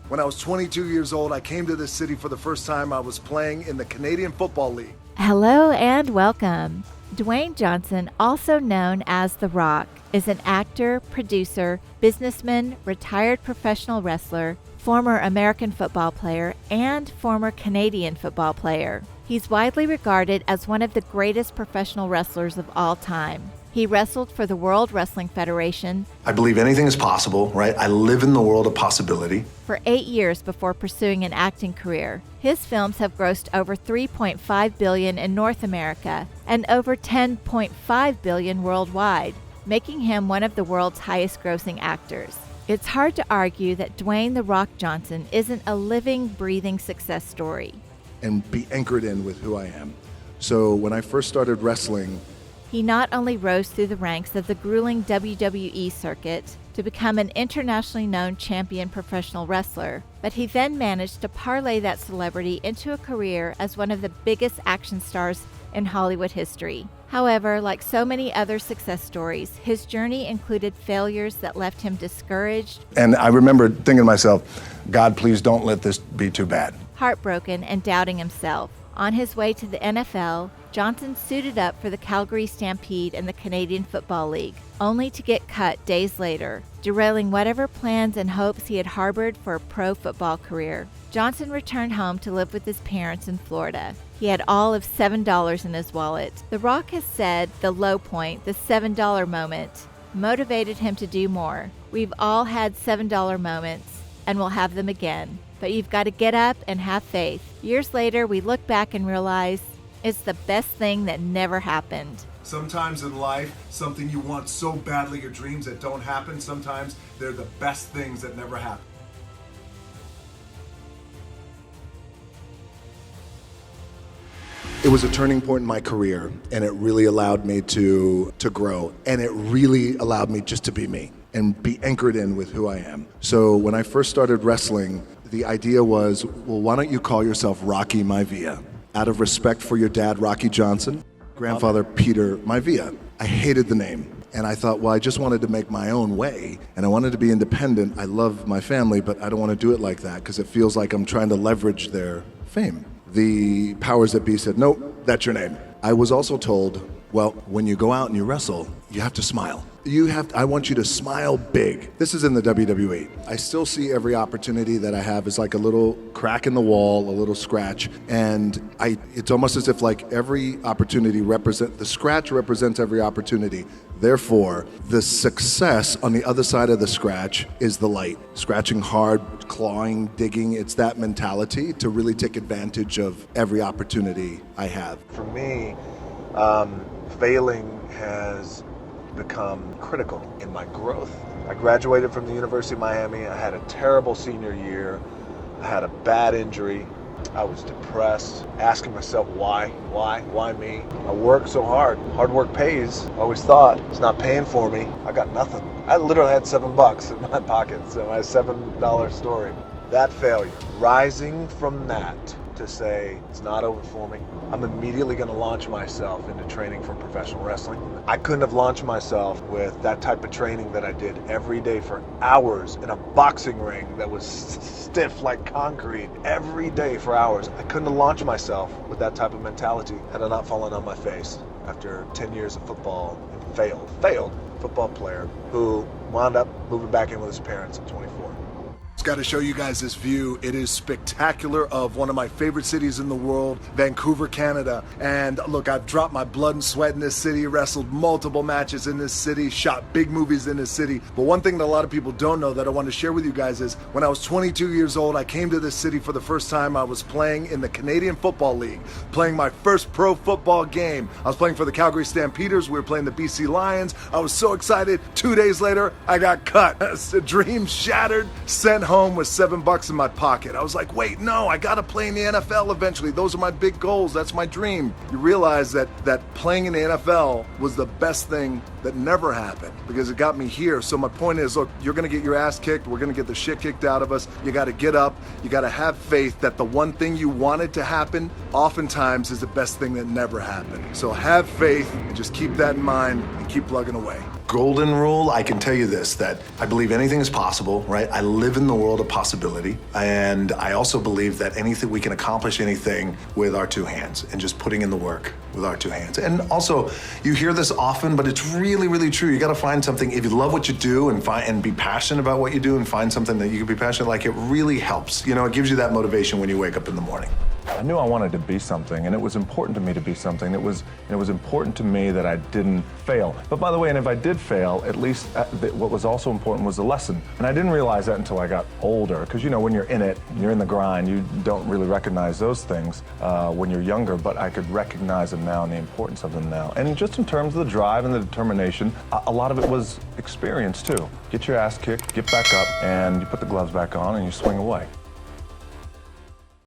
When I was 22 years old, I came to this city for the first time. I was playing in the Canadian Football League. Hello and welcome. Dwayne Johnson, also known as The Rock, is an actor, producer, businessman, retired professional wrestler, former American football player, and former Canadian football player. He's widely regarded as one of the greatest professional wrestlers of all time. He wrestled for the World Wrestling Federation. I believe anything is possible, right? I live in the world of possibility. For 8 years before pursuing an acting career. His films have grossed over $3.5 billion in North America and over $10.5 billion worldwide, making him one of the world's highest-grossing actors. It's hard to argue that Dwayne "The Rock" Johnson isn't a living, breathing success story. And be anchored in with who I am. So when I first started wrestling, he not only rose through the ranks of the grueling WWE circuit to become an internationally known champion professional wrestler, but he then managed to parlay that celebrity into a career as one of the biggest action stars in Hollywood history. However, like so many other success stories, his journey included failures that left him discouraged. And I remember thinking to myself, God, please don't let this be too bad. Heartbroken and doubting himself. On his way to the NFL, Johnson suited up for the Calgary Stampede in the Canadian Football League, only to get cut days later, derailing whatever plans and hopes he had harbored for a pro football career. Johnson returned home to live with his parents in Florida. He had all of $7 in his wallet. The Rock has said the low point, the $7 moment, motivated him to do more. We've all had $7 moments, and we'll have them again. But you've got to get up and have faith. Years later, we look back and realize it's the best thing that never happened. Sometimes in life, something you want so badly, your dreams that don't happen, sometimes they're the best things that never happen. It was a turning point in my career, and it really allowed me to grow, and it really allowed me just to be me and be anchored in with who I am. So when I first started wrestling, the idea was, well, why don't you call yourself Rocky Maivia? Out of respect for your dad, Rocky Johnson, grandfather, Peter Maivia. I hated the name. And I thought, well, I just wanted to make my own way, and I wanted to be independent. I love my family, but I don't want to do it like that because it feels like I'm trying to leverage their fame. The powers that be said, nope, that's your name. I was also told, well, when you go out and you wrestle, you have to smile. I want you to smile big. This is in the WWE. I still see every opportunity that I have as like a little crack in the wall, a little scratch. And it's almost as if like every opportunity the scratch represents every opportunity. Therefore, the success on the other side of the scratch is the light. Scratching hard, clawing, digging, it's that mentality to really take advantage of every opportunity I have. For me, failing has become critical in my growth. I graduated from the University of Miami. I had a terrible senior year. I had a bad injury. I was depressed, asking myself why me? I worked so hard. Hard work pays. I always thought it's not paying for me. I got nothing. I literally had $7 in my pocket, so my $7 story. That failure, rising from that to say it's not over for me. I'm immediately going to launch myself into training for professional wrestling. I couldn't have launched myself with that type of training that I did every day for hours in a boxing ring that was stiff like concrete every day for hours. I couldn't have launched myself with that type of mentality had I not fallen on my face after 10 years of football and failed football player who wound up moving back in with his parents at 24. Got to show you guys this view. It is spectacular of one of my favorite cities in the world, Vancouver, Canada. And look, I've dropped my blood and sweat in this city, wrestled multiple matches in this city, shot big movies in this city. But one thing that a lot of people don't know that I want to share with you guys is when I was 22 years old, I came to this city for the first time. I was playing in the Canadian Football League, playing my first pro football game. I was playing for the Calgary Stampeders. We were playing the BC Lions. I was so excited. 2 days later, I got cut. The dream shattered, sent home with $7 in my pocket. I was like, wait, no, I gotta play in the NFL eventually. Those are my big goals. That's my dream. You realize that playing in the NFL was the best thing that never happened because it got me here. So my point is, look, you're gonna get your ass kicked. We're gonna get the shit kicked out of us. You gotta get up. You gotta have faith that the one thing you wanted to happen oftentimes is the best thing that never happened. So have faith and just keep that in mind and keep plugging away. golden rule, I can tell you this, that I believe anything is possible, right? I live in the world of possibility. And I also believe that we can accomplish anything with our two hands and just putting in the work with our two hands. And also, you hear this often, but it's really, really true. You gotta find something, if you love what you do and be passionate about what you do and find something that you can be passionate, like, it really helps. It gives you that motivation when you wake up in the morning. I knew I wanted to be something, and it was important to me to be something. It was important to me that I didn't fail. But by the way, and if I did fail, at least what was also important was the lesson. And I didn't realize that until I got older, because when you're in it, you're in the grind, you don't really recognize those things when you're younger, but I could recognize them now and the importance of them now. And just in terms of the drive and the determination, a lot of it was experience too. Get your ass kicked, get back up, and you put the gloves back on and you swing away.